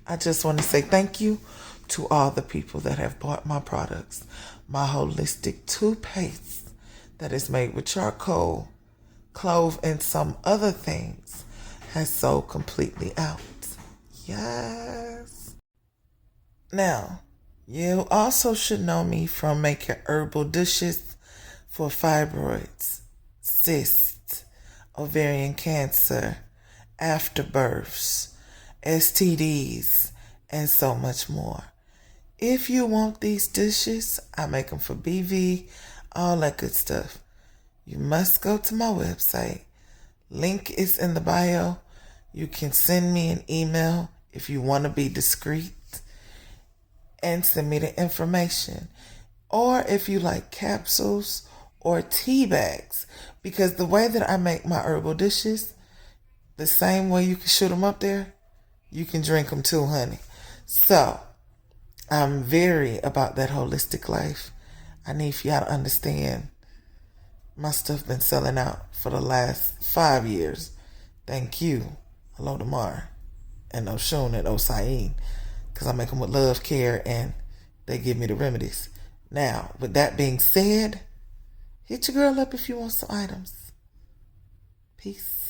I just want to say thank you to all the people that have bought my products. My holistic toothpaste that is made with charcoal, clove, and some other things has sold completely out. Yes. Now, you also should know me from making herbal dishes for fibroids, cysts, ovarian cancer, afterbirths, STDs, and so much more. If you want these dishes, I make them for BV, all that good stuff. You must go to my website. Link is in the bio. You can send me an email if you want to be discreet and send me the information. Or if you like capsules or tea bags, because the way that I make my herbal dishes, the same way you can shoot them up there, you can drink them too, honey. So, I'm very about that holistic life. I need for y'all to understand my stuff been selling out for the last 5 years. Thank you. Hello Damar and Oshun and Osain, because I make them with love, care, and they give me the remedies. Now, with that being said, hit your girl up if you want some items. Peace.